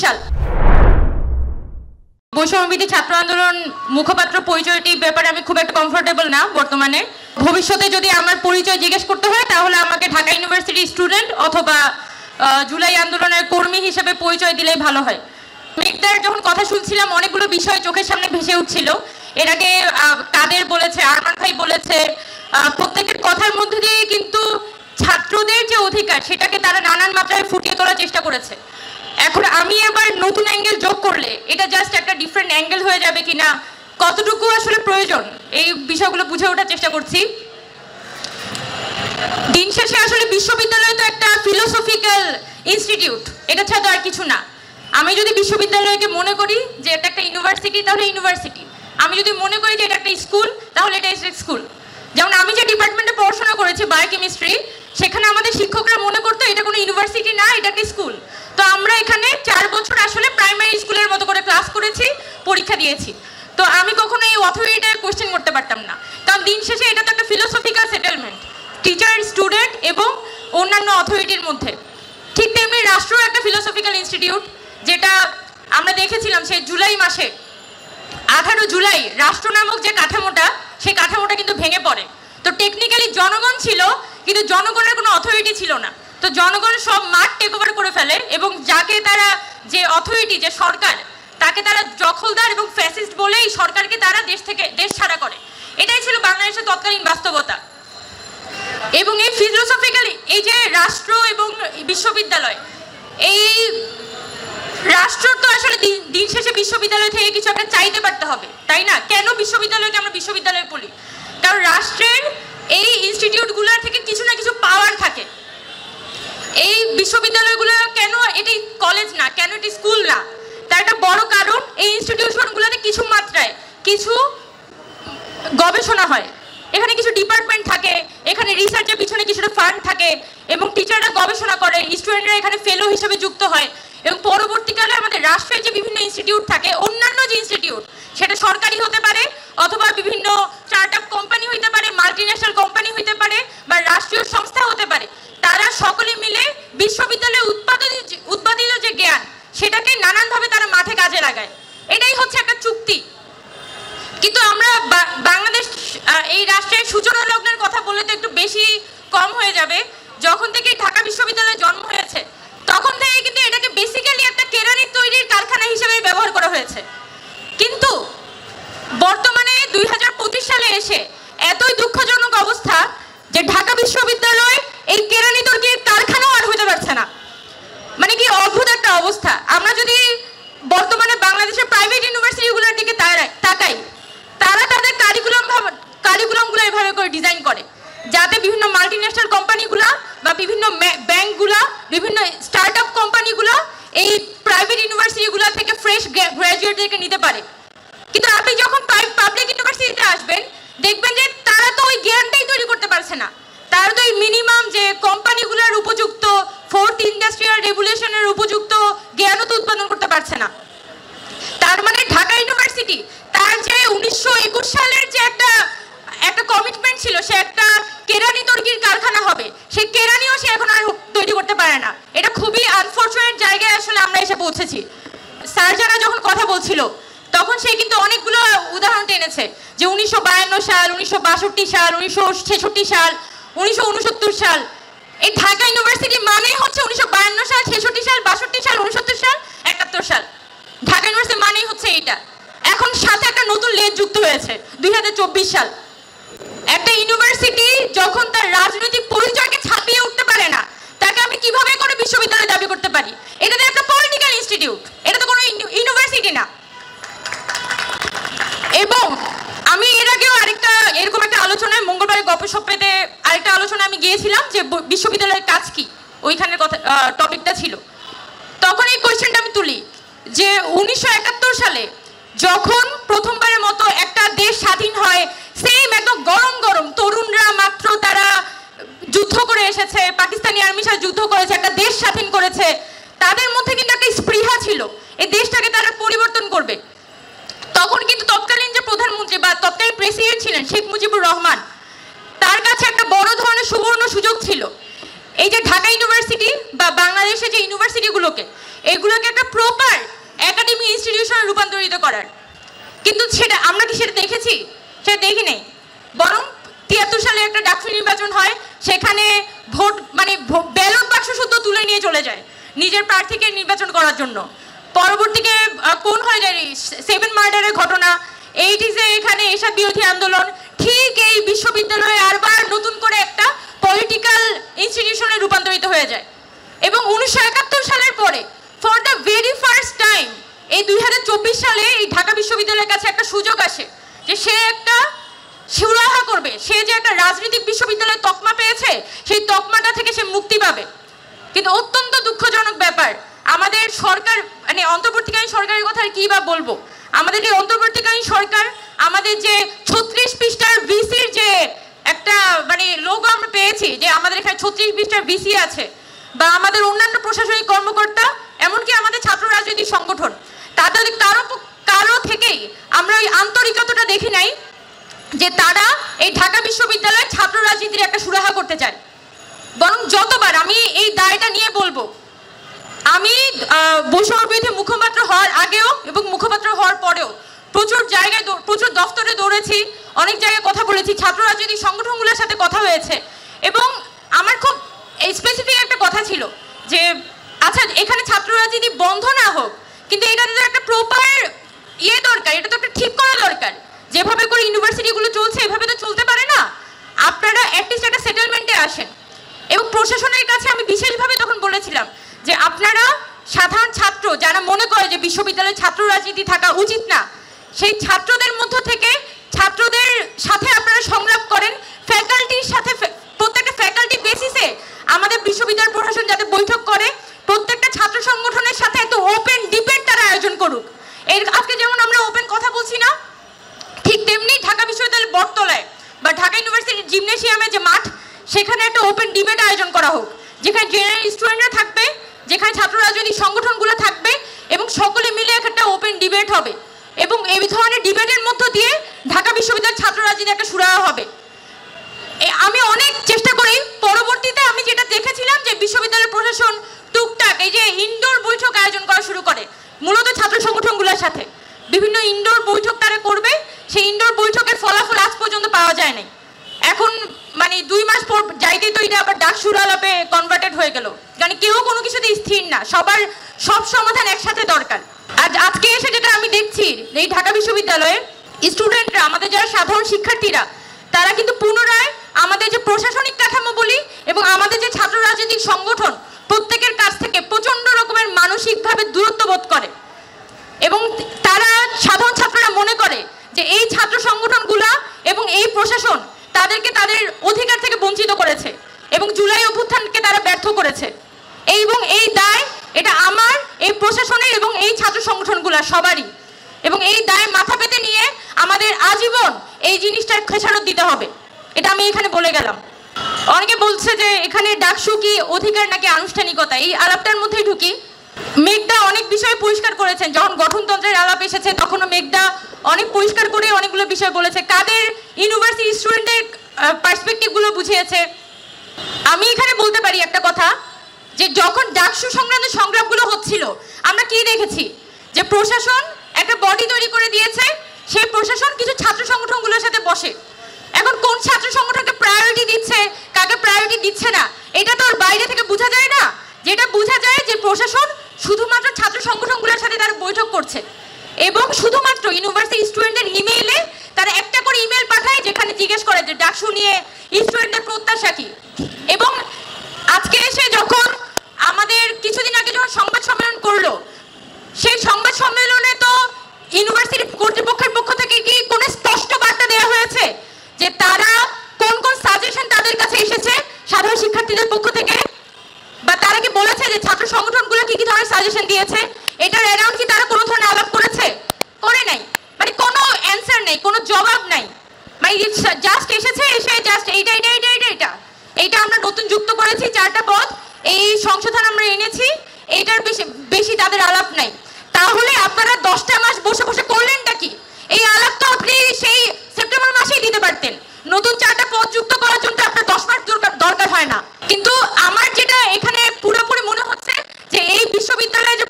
সাল। বৈষম্যবিরোধী ছাত্র আন্দোলন মুখপাত্র পরিচয়টির ব্যাপারে আমি খুব একটা কমফোর্টেবল না বর্তমানে। ভবিষ্যতে যদি আমার পরিচয় জিজ্ঞেস করতে হয় তাহলে আমাকে ঢাকা ইউনিভার্সিটির স্টুডেন্ট অথবা জুলাই আন্দোলনের কর্মী হিসেবে পরিচয় দিলেই ভালো হয়। মেঘদার যখন কথা শুনছিলাম অনেকগুলো বিষয় চোখের সামনে ভেসে উঠছিল। এর আগে কাদের বলেছে, আরমান ভাই বলেছে, প্রত্যেকের কথার মধ্যে দিয়ে কিন্তু ছাত্রদের যে অধিকার সেটাকে তারা নানান মাত্রায় ফুটিয়ে তোলার চেষ্টা করেছে। এখন আমি আবার নতুন অ্যাঙ্গেল যোগ করলে এটা জাস্ট একটা ডিফারেন্ট অ্যাঙ্গেল হয়ে যাবে কিনা, কতটুকু আসলে প্রয়োজন, এই বিষয়গুলো বুঝে ওঠার চেষ্টা করছি। দিন শেষে আসলে বিশ্ববিদ্যালয় তো একটা ফিলোসফিক্যাল ইনস্টিটিউট, এটা ছাড়া তো আর কিছু না। আমি যদি বিশ্ববিদ্যালয়কে মনে করি যে এটা একটা ইউনিভার্সিটি তাহলে ইউনিভার্সিটি, আমি যদি মনে করি যে এটা একটা স্কুল তাহলে এটা স্কুল। যেমন আমি যে ডিপার্টমেন্টে পড়াশোনা করেছি বায়োকেমিস্ট্রি, সেখানে আমাদের শিক্ষকরা মনে করতো এটা কোনো ইউনিভার্সিটি না, এটা একটা স্কুল। তো আমরা এখানে 4 বছর আসলে প্রাইমারি স্কুলের মতো করে ক্লাস করেছি, পরীক্ষা দিয়েছি। তো আমি কখনো এই অথরিটিটা কোয়েশ্চেন করতে পারতাম না, কারণ দিন শেষে এটা তো একটা ফিলোসফিক্যাল সেটেলমেন্ট টিচার, স্টুডেন্ট এবং অন্যান্য অথরিটির মধ্যে। ঠিক তেমনি রাষ্ট্র একটা ফিলোসফিক্যাল ইনস্টিটিউট, যেটা আমরা দেখেছিলাম সেই জুলাই মাসে 18 জুলাই রাষ্ট্র নামক যে কাঠামোটা, সেই কাঠামোটা কিন্তু ভেঙে পড়ে। তো টেকনিক্যালি জনগণ ছিল, কিন্তু জনগণের কোনো অথরিটি ছিল না। তো জনগণ সব মাঠ টেক ওভার করে ফেলে এবং যাকে তারা, যে অথরিটি, যে সরকার, তাকে তারা দখলদার এবং ফ্যাসিস্ট বলেই সরকারকে তারা দেশ ছাড়া করে। এটাই ছিল বাংলাদেশের তৎকালীন বাস্তবতা। এবং এই ফিলোসফিক্যালি এই যে রাষ্ট্র এবং বিশ্ববিদ্যালয়, এই রাষ্ট্র তো আসলে দিন শেষে বিশ্ববিদ্যালয় থেকে কিছু একটা চাইতে পারতে হবে, তাই না? কেন বিশ্ববিদ্যালয়কে আমরা বিশ্ববিদ্যালয় বলি? কারণ রাষ্ট্রের এই ইনস্টিটিউটগুলোর থেকে কিছু না কিছু পাওয়ার থাকে। এই বিশ্ববিদ্যালয়গুলো কেন এটি কলেজ না, কেন এটি স্কুল না, তার একটা বড় কারণ এই ইনস্টিটিউশনগুলোতে কিছু মাত্রায় কিছু গবেষণা হয়, এখানে কিছু ডিপার্টমেন্ট থাকে, এখানে রিসার্চের পিছনে কিছুটা ফান্ড থাকে এবং টিচাররা গবেষণা করে, স্টুডেন্টরা এখানে ফেলো হিসেবে যুক্ত হয়। এবং পরবর্তীকালে আমাদের রাষ্ট্রের যে বিভিন্ন ইনস্টিটিউট থাকে, অন্যান্য যে ইনস্টিটিউট, সেটা সরকারি হতে পারে অথবা বিভিন্ন স্টার্ট আপ কোম্পানি হইতে পারে, মাল্টিন্যাশনাল কোম্পানি হইতে পারে বা রাষ্ট্রীয় সংস্থা হতে পারে, তারা সকলে মিলে বিশ্ববিদ্যালয়ে উৎপাদিত যে জ্ঞান সেটাকে নানানভাবে তারা মাঠে কাজে লাগায়। এটাই হচ্ছে একটা চুক্তি। কিন্তু আমরা বাংলাদেশ এই রাষ্ট্রের সূচনা লগ্নের কথা বললে তো একটু বেশি কম হয়ে যাবে। যখন থেকে ঢাকা বিশ্ববিদ্যালয় জন্ম হয়েছে তখন থেকে কিন্তু এটাকে বেসিক্যালি একটা কেরানি তৈরির কারখানা হিসেবে ব্যবহার করা হয়েছে। কিন্তু বর্তমানে 2025 সালে এসে এতই দুঃখজনক অবস্থা যে ঢাকা বিশ্ববিদ্যালয় এই কেরানি তৈরির কারখানাও আর হতে পারছে না। মানে কি অদ্ভুত একটা অবস্থা। আমরা যদি বর্তমানে বাংলাদেশের প্রাইভেট ইউনিভার্সিটিগুলোর দিকে তাকাই, তারা তাদের কারিকুলামগুলো এভাবে করে ডিজাইন করে যাতে বিভিন্ন মাল্টিন্যাশনাল কোম্পানিগুলো বা বিভিন্ন ব্যাংকগুলো, বিভিন্ন স্টার্ট আপ কোম্পানিগুলো এই প্রাইভেট ইউনিভার্সিটিগুলো থেকে ফ্রেশ গ্র্যাজুয়েটদেরকে নিতে পারে। কিন্তু আপনি যখন পাবলিক ইউনিভার্সিটিতে আসবেন দেখবেন যে তারা তো ওই জ্ঞানটাই তৈরি করতে পারছে না। তারা তো এই মিনিমাম যে কোম্পানিগুলোর উপযুক্ত 4th ইন্ডাস্ট্রিয়াল রেভলিউশনের উপযুক্ত জ্ঞানও তো উৎপাদন করতে পারছে না। তার মানে ঢাকা ইউনিভার্সিটি তার যে 1921 সালের যে একটা কমিটমেন্ট ছিল, সে একটা কেরানি তৈরির কারখানা হবে, সেই কেরানিও সে এখন আর তৈরি করতে পারে না। এটা খুবই আনফরচুনেট জায়গায় আসলে আমরা এসে পৌঁছেছি। সার্জারা যখন কথা বলছিল তখন সে কিন্তু অনেকগুলো উদাহরণ টেনেছে যে 1952 সাল, 1962 সাল, 1966 সাল, 1969 সাল। এই ঢাকা ইউনিভার্সিটি মানেই হচ্ছে 1952 সাল, 66 সাল, 62 সাল, 69 সাল, 71 সাল। ঢাকা ইউনিভার্সিটি মানেই হচ্ছে এইটা। এখন সাথে একটা নতুন লেজ যুক্ত হয়েছে 2024 সাল। একটা ইউনিভার্সিটি যখন তার রাজনৈতিক পরিচয়কে ছাপিয়ে উঠতে পারে না, তাকে আমি কিভাবে করে বিশ্ববিদ্যালয় দাবি করতে পারি? এটা তো একটা পলিটিক্যাল ইনস্টিটিউট, এটা তো কোনো ইউনিভার্সিটি না। এবং আমি এর আগেও আরেকটা এরকম একটা আলোচনায়, মঙ্গলবারের গল্পসপ্পেতে আরেকটা আলোচনায় আমি গিয়েছিলাম যে বিশ্ববিদ্যালয়ের কাজ কি, ওইখানের কথা টপিকটা ছিল। তখন এই কোয়েশ্চেনটা আমি তুলি যে 1971 সালে যখন প্রথমবারের মতো একটা দেশ স্বাধীন হয়, সেম একদম গরম গরম তরুণরা মাত্র তারা যুদ্ধ করে এসেছে, পাকিস্তানি আর্মির সাথে যুদ্ধ করেছে, একটা দেশ স্বাধীন করেছে, তাদের মধ্যে কিন্তু একটা স্পৃহা ছিল এই দেশটাকে তারা পরিবর্তন করবে। তখন কিন্তু তৎকালীন যে প্রধানমন্ত্রী বা তৎকালীন প্রেসিডেন্ট ছিলেন শেখ মুজিবুর রহমান, তার কাছে একটা বড় ধরনের সুবর্ণ সুযোগ ছিল এই যে ঢাকা ইউনিভার্সিটি বা বাংলাদেশের যে ইউনিভার্সিটিগুলোকে এগুলোকে একটা প্রপার একাডেমিক ইনস্টিটিউশনে রূপান্তরিত করার। কিন্তু সেটা আমরা কি সেটা দেখেছি? সেটা দেখি নাই। বরং ৭৩ সালে একটা ডাকসু নির্বাচন হয়, সেখানে ভোট মানে ব্যালট বাক্স শুদ্ধ তুলে নিয়ে চলে যায় নিজের প্রার্থীকে নির্বাচন করার জন্য। পরবর্তীতে কোন হয়ে যায় 7 মার্ডারের ঘটনা, 80s এখানে এসব বিরোধী আন্দোলন, ঠিক এই বিশ্ববিদ্যালয়ে আরবার নতুন করে একটা পলিটিক্যাল ইনস্টিটিউশনে রূপান্তরিত হয়ে যায়। এবং 1971 সালের পরে for the very first time এই 2024 সালে এই ঢাকা বিশ্ববিদ্যালয়ের কাছে একটা সুযোগ আসে যে সে একটা সুরাহা করবে, সে যে একটা রাজনৈতিক বিশ্ববিদ্যালয়ের তকমা পেয়েছে সেই তকমাটা থেকে সে মুক্তি পাবে। কিন্তু অত্যন্ত দুঃখজনক ব্যাপার, আমাদের সরকার মানে অন্তর্বর্তীকালীন সরকারের কথা আর কি বা বলবো, আমাদের এই অন্তর্বর্তীকালীন সরকার আমাদের যে 36 পৃষ্ঠার ভিসির যে একটা মানে লোগো আমরা পেয়েছি যে আমাদের এখানে 36 পৃষ্ঠার ভিসি আছে, বা আমাদের অন্যান্য প্রশাসনিক কর্মকর্তা, এমনকি আমাদের ছাত্র রাজনৈতিক সংগঠন, তাদের কারো থেকেই আমরা ওই আন্তরিকতাটা দেখি নাই যে তারা এই ঢাকা বিশ্ববিদ্যালয়ের ছাত্র রাজনীতির একটা সুরাহা করতে চায়। বরং যতবার আমি এই দায়টা নিয়ে বলবো, আমি বৈষম্য বিরোধী মুখপাত্র হওয়ার আগেও এবং মুখপাত্র হওয়ার পরেও প্রচুর জায়গায় প্রচুর দফতরে দৌড়েছি, অনেক জায়গায় কথা বলেছি, ছাত্র রাজনৈতিক সংগঠনগুলোর সাথে কথা হয়েছে। এবং আমার খুব স্পেসিফিক একটা কথা ছিল যে আচ্ছা এখানে ছাত্র রাজনীতি বন্ধ না হোক, কিন্তু এটাতে তো একটা প্রপার দরকার, এটা তো একটা ঠিক করা দরকার। যেভাবে করে ইউনিভার্সিটিগুলো চলছে এভাবে তো চলতে পারে না, আপনারা অ্যাটলিস্ট একটা সেটেলমেন্টে আসেন। এবং প্রশাসনের কাছে আমি বিশেষভাবে তখন বলেছিলাম যে আপনারা সাধারণ ছাত্র যারা মনে করে যে বিশ্ববিদ্যালয়ে ছাত্র রাজনীতি থাকা উচিত না, সেই ছাত্রদের মধ্য থেকে ছাত্রদের সাথে আপনারা সংলাপ করেন, ফ্যাকাল্টির সাথে প্রত্যেকটা ফ্যাকাল্টি বেসিসে আমাদের বিশ্ববিদ্যালয় প্রশাসন যাতে বৈঠক করে, প্রত্যেকটা ছাত্র সংগঠনের সাথে একটা ওপেন ডিবেট তারা আয়োজন করুক। আজকে যেমন আমরা ওপেন কথা বলছি না, ঠিক তেমনি ঢাকা বিশ্ববিদ্যালয়ের বটতলায় বা ঢাকা ইউনিভার্সিটির জিমনেশিয়ামে যে মাঠ, সেখানে একটা ওপেন ডিবেট আয়োজন করা হোক, যেখানে জেনারেল স্টুডেন্টরা থাকবে, যেখানে ছাত্র রাজনৈতিক সংগঠনগুলো থাকবে এবং সকলে মিলে একটা ওপেন ডিবেট হবে। এবং এই ধরনের ডিবেটের মধ্য দিয়ে ঢাকা বিশ্ববিদ্যালয়ের ছাত্র রাজনীতি একটা সুরাহা হবে। আমি অনেক চেষ্টা করি, পরবর্তীতে আমি যেটা দেখেছিলাম যে বিশ্ববিদ্যালয়ের প্রশাসন টুকটাক এই যে ইনডোর বৈঠক আয়োজন করা শুরু করে, মূলত ছাত্র সংগঠনগুলোর সাথে বিভিন্ন ইনডোর বৈঠক তারা করবে, সেই ইনডোর বৈঠকের ফলাফল আজ পর্যন্ত পাওয়া যায় নাই। এখন মানে 2 মাস পর যাইতেই তো এটা আবার ডাকসুর আলাপে কনভার্টেড হয়ে গেল, কারণ কেউ কোনো কিছুতে স্থির না, সবার সব সমাধান একসাথে দরকার। আর আজকে এসে যেটা আমি দেখছি এই ঢাকা বিশ্ববিদ্যালয়ে স্টুডেন্টরা, আমাদের যারা সাধারণ শিক্ষার্থীরা, তারা কিন্তু পুনরায় আমাদের যে প্রশাসনিক কাঠামো বলি এবং আমাদের যে ছাত্র রাজনৈতিক সংগঠন, প্রত্যেকের কাছ থেকে প্রচন্ড রকমের মানসিকভাবে দূরত্ব বোধ করে। এবং তারা সাধারণ ছাত্ররা মনে করে যে এই ছাত্র সংগঠনগুলা এবং এই প্রশাসন তাদেরকে তাদের অধিকার থেকে বঞ্চিত করেছে এবং জুলাই অভ্যুত্থানকে তারা ব্যর্থ করেছে। এবং এই দায় এটা আমার, এই প্রশাসনের এবং এই ছাত্র সংগঠনগুলা সবারই। এবং এই দায় মাথা পেতে নিয়ে আমাদের আজীবন এই জিনিসটার খেসারত দিতে হবে, এটা আমি এখানে বলে গেলাম। অনেকে বলছে যে এখানে ডাকসু কি অধিকার নাকি আনুষ্ঠানিকতা, এই আলাপটার মধ্যেই ঢুকি। মেঘদা অনেক বিষয় পরিষ্কার করেছেন, যখন গঠনতন্ত্রের আলাপ এসেছে তখনও মেঘদা অনেক পরিষ্কার করে অনেকগুলো বিষয় বলেছে, কাদের ইউনিভার্সিটি স্টুডেন্টের পার্সপেক্টিভগুলো বুঝিয়েছে। আমি এখানে বলতে পারি একটা কথা, যে যখন ডাকসু সংক্রান্ত সংগ্রামগুলো হচ্ছিল আমরা কি দেখেছি, যে প্রশাসন একটা বডি তৈরি করে দিয়েছে, সেই প্রশাসন কিছু ছাত্র সংগঠনগুলোর সাথে বসে। এখন কোন ছাত্র সংগঠনকে প্রায়োরিটি দিচ্ছে, কাকে প্রায়োরিটি দিচ্ছে না, এটা তো ওর বাইরে থেকে বোঝা যায় না। যেটা বোঝা যায় যে প্রশাসন শুধুমাত্র ছাত্র সংগঠনগুলোর সাথে তারা বৈঠক করছে এবং শুধুমাত্র ইউনিভার্সিটি স্টুডেন্টদের ইমেইলে তারা একটা করে ইমেল পাঠায় যেখানে জিজ্ঞেস করে যে ডাকসু নিয়ে স্টুডেন্টদের প্রত্যাশা কি। এবং আজকে এসে যখন আমাদের কিছুদিন আগে যখন সংবাদ সম্মেলন করলো, সেই সংবাদ সম্মেলনে তো ইউনিভার্সিটি কর্তৃপক্ষের পক্ষ থেকে কি কোনো স্পষ্ট বার্তা দেওয়া হয়েছে যে তারা কোন কোন সাজেশন তাদের কাছে এসেছে সাধারণ শিক্ষার্থীদের পক্ষ থেকে, বা তারা কি বলেছে যে ছাত্র সংগঠনগুলো কি কি ধরনের সাজেশন দিয়েছে, এটার অ্যারাউন্ড কি তারা কোনো ধরনের আলাপ করেছে? করে নাই। মানে কোনো অ্যান্সার নেই, কোনো জবাব নাই, মানে জাস্ট এসেছে, এসে জাস্ট এইটা আমরা নতুন যুক্ত করেছি 4টা পদ, এই সংশোধন আমরা এনেছি, এইটার বেশি তাদের আলাপ নাই। তাহলে আপনারা 10টা মাস বসে বসে করলেনটা কি? এই আলাপ তো আপনি সেই সেপ্টেম্বর মাসেই দিতে পারতেন। নতুন 4টা পদ যুক্ত করার জন্য আপনার 10 মাস দরকার হয় না। কিন্তু আমার যেটা এখানে পুরোপুরি মনে হচ্ছে যে এই বিশ্ববিদ্যালয়ে যে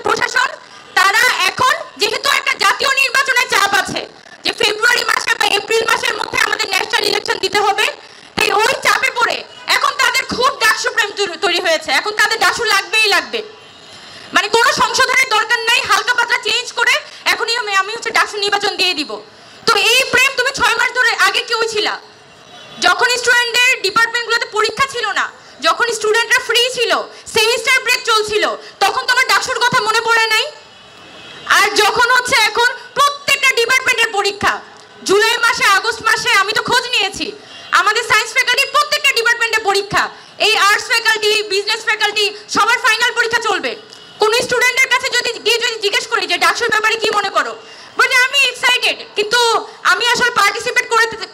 চলছিল তখন তোমার ডাকসুর কথা মনে পড়ে নাই? আর যখন হচ্ছে এখন প্রত্যেকটা ডিপার্টমেন্টের পরীক্ষা, জুলাই মাসে আগস্ট মাসে আমি তো খোঁজ নিয়েছি, আমাদের সায়েন্স ফ্যাকাল্টির প্রত্যেকটা ডিপার্টমেন্টে পরীক্ষা, এই আর্টস ফ্যাকাল্টি, বিজনেস ফ্যাকাল্টি সবার ফাইনাল পরীক্ষা চলবে। কোনো স্টুডেন্টের কাছে যদি জিজ্ঞেস করি যে ডাকসুর ব্যাপারে কি মনে করো, বলে আমি এক্সাইটেড, কিন্তু আমি আসলে পার্টিসিপেট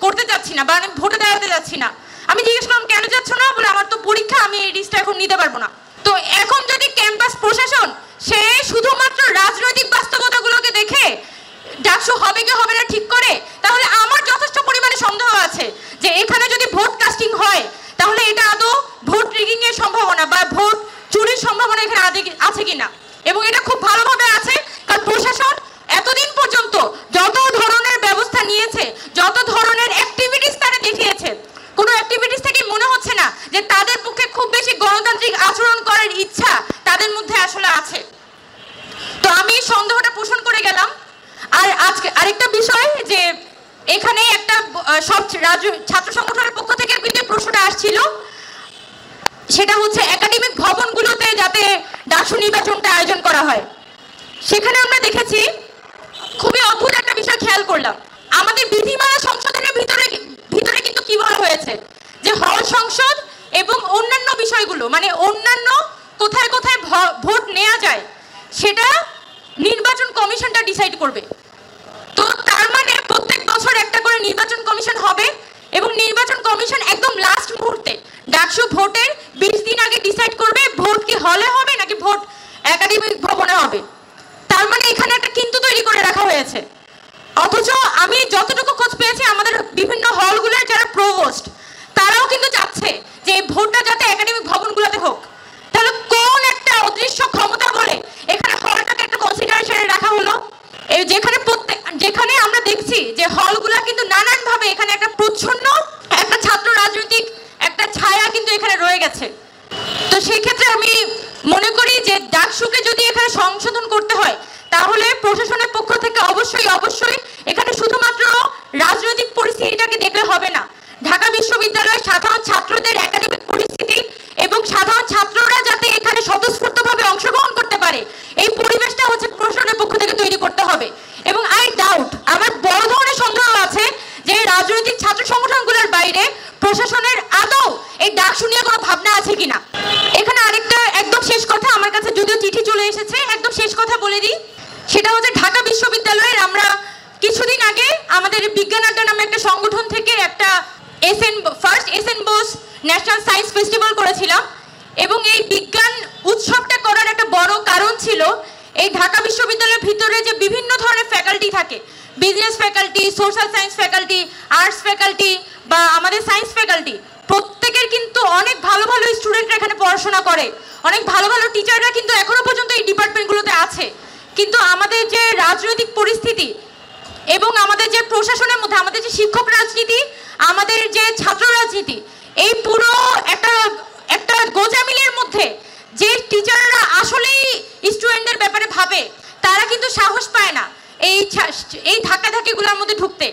করতে যাচ্ছি না বা আমি ভোটে দাঁড়াতে যাচ্ছি না। আমি জিজ্ঞেস করলাম কেন যাচ্ছ না, বলে আমার তো পরীক্ষা, আমি এই রিস্কটা এখন নিতে পারবো না। তো এখন যদি ক্যাম্পাস প্রশাসন সে শুধুমাত্র রাজনৈতিক বাস্তবতাগুলোকে দেখে ডাকসু হবে কি হবে না ঠিক করে, তাহলে আমার যথেষ্ট পরিমাণে সন্দেহ আছে যে এখানে যদি ভোট কাস্টিং হয় তাহলে এটা আদৌ ভোট রিগিং এর সম্ভাবনা বা ভোট চুরির সম্ভাবনা এখানে আছে কিনা। এবং এটা খুব ভালোভাবে আছে, কারণ প্রশাসন এতদিন পর্যন্ত যত ধরনের ব্যবস্থা নিয়েছে, যত ধরনের অ্যাক্টিভিটিস তারা দেখিয়েছে, কোনো অ্যাক্টিভিটিস থেকে মনে হচ্ছে না যে তাদের পক্ষে খুব বেশি গণতান্ত্রিক আচরণ করার ইচ্ছা তাদের মধ্যে আসলে আছে। তো আমি সন্দেহটা পোষণ করে গেলাম। আর আজকে আরেকটা বিষয়, যে এখানে একটা সব ছাত্র সংগঠনের পক্ষ থেকে কিন্তু প্রশ্নটা আসছিল, সেটা হচ্ছে একাডেমিক ভবনগুলোতে যাতে ডাকসু নির্বাচনটা আয়োজন করা হয়। সেখানে আমরা দেখেছি খুবই অদ্ভুত একটা বিষয় খেয়াল করলাম, আমাদের বিধিমালা সংশোধনের ভিতরে কিন্তু কি বলা হয়েছে যে হল সংসদ এবং অন্যান্য বিষয়গুলো, মানে অন্যান্য কোথায় কোথায় ভোট নেওয়া যায় সেটা নির্বাচন কমিশনটা ডিসাইড করবে। তো তার মানে প্রত্যেক বছর একটা করে নির্বাচন কমিশন হবে এবং নির্বাচন কমিশন একদম লাস্ট মুহূর্তে ডাকসু ভোটের 20 দিন আগে ডিসাইড করবে ভোট কি হলে হবে নাকি ভোট একাডেমিক ভবনে হবে। তার মানে এখানে একটা কিন্তু তৈরি করে রাখা হয়েছে। অথচ আমি যতটুকু খোঁজ পেয়েছি আমাদের বিভিন্ন হলগুলোর যারা প্রভোস্ট তারাও কিন্তু চাচ্ছে যে এই ভোটটা যাতে একাডেমিক ভবনগুলোতে হোক। তাহলে কোন একটা অদৃশ্য ক্ষমতা বলে এখানে হলটাকে একটা কনসিডারেশনে রাখা হলো, যেখানে আমরা দেখছি যে হলগুলা কিন্তু নানানভাবে এখানে একটা প্রচ্ছন্ন একটা ছাত্র রাজনৈতিক একটা ছায়া কিন্তু এখানে রয়ে গেছে। তো সেই ক্ষেত্রে আমি মনে করি যে ডাকসুকে যদি এখানে সংশোধন করতে হয় তাহলে প্রশাসনের পক্ষ থেকে অবশ্যই এখানে শুধুমাত্র রাজনৈতিক পরিস্থিতিটাকে দেখলে হবে না, ঢাকা বিশ্ববিদ্যালয়ের সাধারণ ছাত্রদের একাডেমিক পরিস্থিতি এবং সাধারণ ছাত্ররা যাতে এখানে স্বতঃস্ফূর্তভাবে অংশগ্রহণ করতে পারে এই পরিবেশটা হচ্ছে প্রশাসনের পক্ষ থেকে তৈরি করতে হবে। এবং আই ডাউট, আমার বড় ধরনের সন্দেহ আছে যে রাজনৈতিক ছাত্র সংগঠনগুলোর বাইরে প্রশাসনের আদৌ এই ডাকসু নিয়ে কোনো ভাবনা আছে কিনা। এখানে আরেকটা একদম শেষ কথা, আমার কাছে যদিও চিঠি চলে এসেছে, একদম শেষ কথা বলে দিই, সেটা হচ্ছে ঢাকা বিশ্ববিদ্যালয়ের আমরা কিছুদিন আগে আমাদের বিজ্ঞান আড্ডা নামে একটা সংগঠন থেকে একটা first S N Bose national science festival করেছিলাম। এবং এই বিজ্ঞান উৎসবটা করার একটা বড় কারণ ছিল এই ঢাকা বিশ্ববিদ্যালয়ের ভিতরে যে বিভিন্ন ধরনের ফ্যাকাল্টি থাকে, business faculty, social science faculty, arts faculty বা আমাদের সায়েন্স ফ্যাকাল্টি, প্রত্যেকের কিন্তু অনেক ভালো ভালো স্টুডেন্টরা এখানে পড়াশোনা করে, অনেক ভালো ভালো টিচাররা কিন্তু এখনো পর্যন্ত এই ডিপার্টমেন্টগুলোতে আছে। কিন্তু আমাদের যে রাজনৈতিক পরিস্থিতি এবং আমাদের যে প্রশাসনের মধ্যে আমাদের যে শিক্ষক রাজনীতি, আমাদের যে ছাত্র রাজনীতি, এই পুরো একটা গোজামিলের মধ্যে যে টিচাররা আসলেই স্টুডেন্টদের ব্যাপারে ভাবে তারা কিন্তু সাহস পায় না এই ধাক্কাধাক্কিগুলোর মধ্যে ঢুকতে।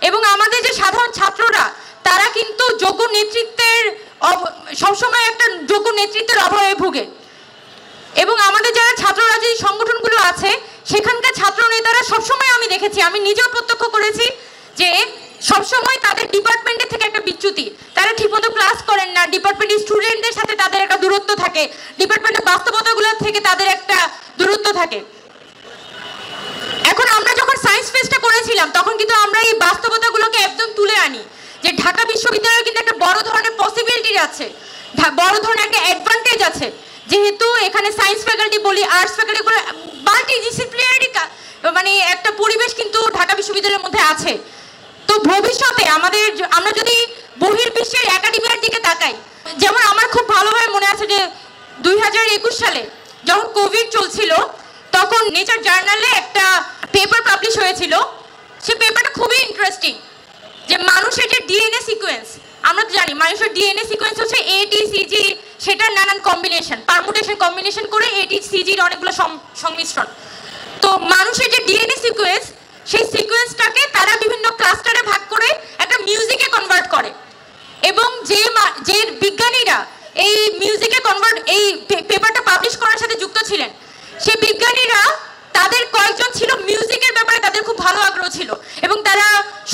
এবং আমাদের যে সাধারণ ছাত্ররা তারা কিন্তু যোগ্য নেতৃত্বের সবসময় একটা যোগ্য নেতৃত্বের অভাবে ভুগে। এবং আমাদের যারা ছাত্র রাজনীতি সংগঠনগুলো আছে সেখানকার ছাত্র নেতারা সবসময় আমি দেখেছি, আমি নিজেও প্রত্যক্ষ করেছি যে সবসময় তাদের ডিপার্টমেন্টের থেকে একটা বিচ্যুতি, তারা ঠিকমতো ক্লাস করেন না, ডিপার্টমেন্টের স্টুডেন্টদের সাথে তাদের একটা দূরত্ব থাকে, ডিপার্টমেন্টের বাস্তবতাগুলোর থেকে তাদের একটা দূরত্ব থাকে। এখন আমরা যখন সায়েন্স ফেস্টটা করেছিলাম তখন কিন্তু আমরা এই বাস্তবতাগুলোকে একদম তুলে আনি যে ঢাকা বিশ্ববিদ্যালয়ে কিন্তু একটা বড় ধরনের পসিবিলিটি আছে, বড় ধরনের একটা অ্যাডভান্টেজ আছে, যেহেতু এখানে সায়েন্স ফ্যাকাল্টি বলি, আর্টস ফ্যাকাল্টি বলি, মাল্টি ডিসিপ্লিনারি মানে একটা পরিবেশ কিন্তু ঢাকা বিশ্ববিদ্যালয়ের মধ্যে আছে। তো ভবিষ্যতে আমরা যদি বহির্বিশ্বের একাডেমিয়ার দিকে তাকাই, যেমন আমার খুব ভালোভাবে মনে আছে যে 2021 সালে যখন কোভিড চলছিল তখন নেচার জার্নালে একটা পেপার পাবলিশ হয়েছিল। সেই পেপারটা খুবই ইন্টারেস্টিং, যে মানুষের যে ডিএনএ সিকোয়েন্স, আমরা তো জানি মানুষের ডিএনএ সিকোয়েন্স হচ্ছে ATCG, সেটার নানান কম্বিনেশন, পারমুটেশন কম্বিনেশন করে ATCGর অনেকগুলো সংমিশ্রণ। তো মানুষের যে ডিএনএ সিকোয়েন্স, সেই সিকোয়েন্সটাকে তারা বিভিন্ন ক্লাস্টারে ভাগ করে একটা মিউজিকে কনভার্ট করে। এবং যে বিজ্ঞানীরা এই মিউজিকে কনভার্ট এই পেপারটা পাবলিশ করার সাথে যুক্ত ছিলেন, সেই বিজ্ঞানীরা তাদের কয়েকজন ছিল মিউজিকের ব্যাপারে তাদের খুব ভালো আগ্রহ ছিল এবং তারা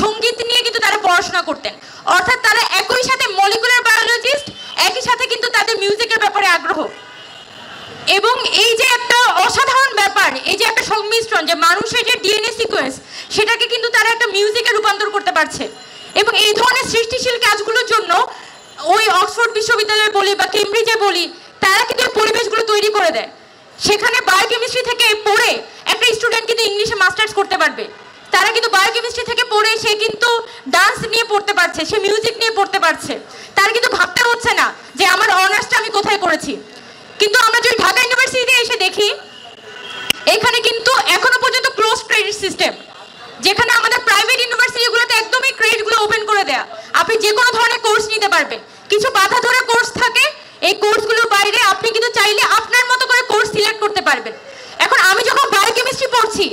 সঙ্গীত নিয়ে কিন্তু তারা পড়াশোনা করতেন। অর্থাৎ তারা একই সাথে মলিকুলার বায়োলজিস্ট, একই সাথে কিন্তু তাদের মিউজিকের ব্যাপারে আগ্রহ। এবং এই যে একটা অসাধারণ ব্যাপার, এই যে একটা সংমিশ্রণ, যে মানুষের যে ডিএনএ সিকোয়েন্স সেটাকে কিন্তু তারা একটা মিউজিকে রূপান্তর করতে পারছে। এবং এই ধরনের সৃষ্টিশীল কাজগুলোর জন্য ওই অক্সফোর্ড বিশ্ববিদ্যালয়ে বলি বা কেমব্রিজে বলি, তারা কিন্তু পরিবেশগুলো তৈরি করে দেয়। সেখানে বায়োকেমিস্ট্রি থেকে পড়ে একটা স্টুডেন্ট কিন্তু ইংলিশে মাস্টার্স করতে পারবে। তারা কিন্তু বায়োকেমিস্ট্রি থেকে পড়ে সে কিন্তু ডান্স নিয়ে পড়তে পারছে, সে মিউজিক নিয়ে পড়তে পারছে। তার কিন্তু ভাবতে হচ্ছে না যে আমার অনার্সটা আমি কোথায় করেছি। কিন্তু আমরা যদি ঢাকা ইউনিভার্সিটিতে এসে দেখি, এখানে কিন্তু এখনো পর্যন্ত ক্লোজ ক্রেডিট সিস্টেম, যেখানে আমাদের প্রাইভেট ইউনিভার্সিটিগুলোতে একদমই ক্রেডিটগুলো ওপেন করে দেয়া, আপনি যে কোনো ধরনের কোর্স নিতে পারবেন। কিছু বাধা ধরা কোর্স থাকে, এই কোর্সগুলোর বাইরে আপনি কিন্তু চাইলে আপনার মতো করে কোর্স সিলেক্ট করতে পারবেন। এখন আমি যখন বায়োকেমিস্ট্রি পড়ছি,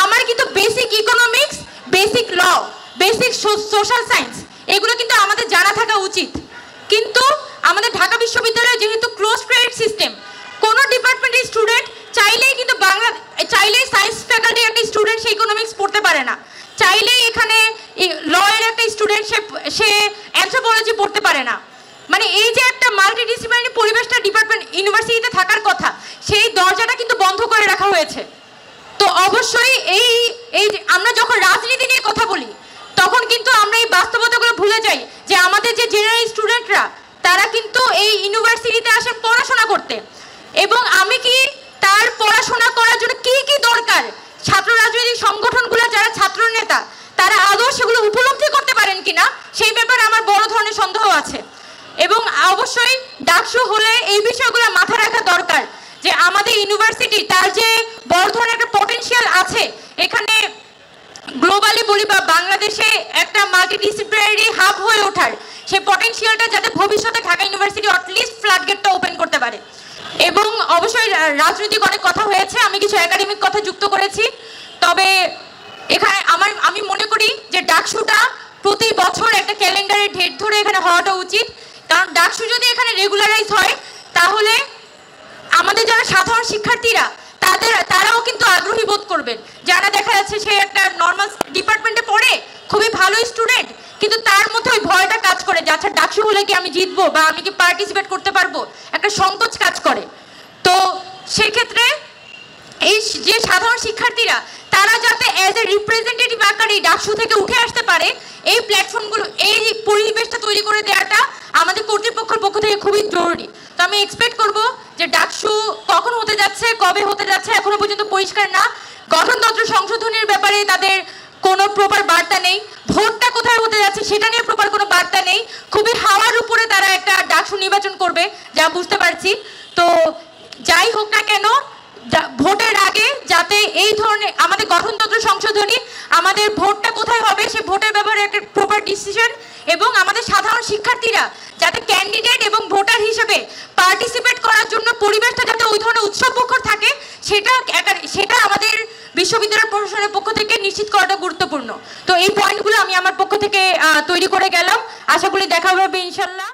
আমার কিন্তু বেসিক ইকোনমিক্স, বেসিক ল, বেসিক সোশ্যাল সায়েন্স এগুলো কিন্তু আমাদের জানা থাকা উচিত। কিন্তু আমাদের ঢাকা বিশ্ববিদ্যালয়ে যেহেতু ক্লোজ ক্রেডিট সিস্টেম, কোনো ডিপার্টমেন্টের স্টুডেন্ট চাইলেই কিন্তু চাইলেই সায়েন্স ফ্যাকাল্টির একটা স্টুডেন্ট সে ইকোনমিক্স পড়তে পারে না, চাইলেই এখানে ল এর একটা স্টুডেন্ট সে অ্যানথ্রোপোলজি পড়তে পারে না। মানে এই যে একটা মাল্টিডিসিপ্লিনারি পরিবেশটা ডিপার্টমেন্ট ইউনিভার্সিটিতে থাকার কথা, সেই দরজাটা কিন্তু বন্ধ করে রাখা হয়েছে। তো অবশ্যই এই আমরা যখন রাজনীতি নিয়ে কথা বলি, তখন কিন্তু আমরা এই বাস্তবতাগুলো ভুলে যাই যে আমাদের যে জেনারেল স্টুডেন্টরা তারা কিন্তু এই ইউনিভার্সিটিতে আসে পড়াশোনা করতে। এবং আমি কি তার পড়াশোনা করার জন্য কি কি দরকার, ছাত্র রাজনৈতিক সংগঠনগুলো যারা ছাত্র নেতা তারা আদৌ সেগুলো উপলব্ধি করতে পারেন কিনা, সেই ব্যাপারে আমার বড় ধরনের সন্দেহ আছে। এবং অবশ্যই ডাকসু হলে এই বিষয়গুলো মাথায় রাখা দরকার যে আমাদের ইউনিভার্সিটি তার যে বড় ধরনের একটা পটেনশিয়াল আছে, এখানে গ্লোবালি বলি বা বাংলাদেশে একটা মাল্টিডিসিপ্লিনারি হাব হয়ে ওঠার সেই পটেনশিয়ালটা যাতে ভবিষ্যতে ঢাকা ইউনিভার্সিটি অ্যাটলিস্ট ফ্ল্যাট গেটটা ওপেন করতে পারে। এবং অবশ্যই রাজনৈতিক অনেক কথা হয়েছে, আমি কিছু একাডেমিক কথা যুক্ত করেছি। তবে এখানে আমি মনে করি যে ডাকসুটা প্রতি বছর একটা ক্যালেন্ডারের ডেট ধরে এখানে হওয়াটা উচিত। কারণ ডাকসু যদি এখানে রেগুলারাইজ হয়, তাহলে আমাদের যারা সাধারণ শিক্ষার্থীরা তারাও কিন্তু আগ্রহী বোধ করবেন। যারা দেখা যাচ্ছে সে একটা নর্মাল ডিপার্টমেন্টে পড়ে, খুবই ভালো স্টুডেন্ট, কিন্তু তার মধ্যে ওই ভয়টা কাজ করে যে আচ্ছা ডাকসু হলে কি আমি জিতবো বা আমি কি পার্টিসিপেট করতে পারবো, একটা সংকোচ কাজ করে। তো সেক্ষেত্রে এই যে সাধারণ শিক্ষার্থীরা তারা যাতে অ্যাজ এ রিপ্রেজেন্টেটিভ আকারে ডাকসু থেকে উঠে আসতে পারে, এই প্ল্যাটফর্মগুলো, এই পরিবেশটা তৈরি করে দেওয়াটা আমাদের কর্তৃপক্ষের পক্ষ থেকে খুবই জরুরি। তো আমি এক্সপেক্ট করব যে ডাকসু কখন হতে যাচ্ছে, কবে হতে যাচ্ছে এখনো পর্যন্ত পরিষ্কার না। গঠনতন্ত্র সংশোধনের ব্যাপারে তাদের কোনো প্রপার বার্তা নেই, ভোটটা কোথায় হতে যাচ্ছে সেটা নিয়ে প্রপার কোনো বার্তা নেই। খুবই হাওয়ার উপরে তারা একটা ডাকসু নির্বাচন করবে যা বুঝতে পারছি। তো যাই হোক না কেন, ভোটের আগে যাতে এই ধরনের আমাদের গঠনতন্ত্র সংশোধনী, আমাদের ভোটটা কোথায় হবে সে ভোটের ব্যাপারে একটা প্রপার ডিসিশন, এবং আমাদের সাধারণ শিক্ষার্থীরা যাতে ক্যান্ডিডেট এবং ভোটার হিসেবে পার্টিসিপেট করার জন্য পরিবেশটা যাতে ওই ধরনের উৎসবমুখর থাকে, সেটা আমাদের বিশ্ববিদ্যালয় প্রশাসনের পক্ষ থেকে নিশ্চিত করাটা গুরুত্বপূর্ণ। তো এই পয়েন্টগুলো আমি আমার পক্ষ থেকে তৈরি করে গেলাম, আশা করি দেখা হবে ইনশাল্লাহ।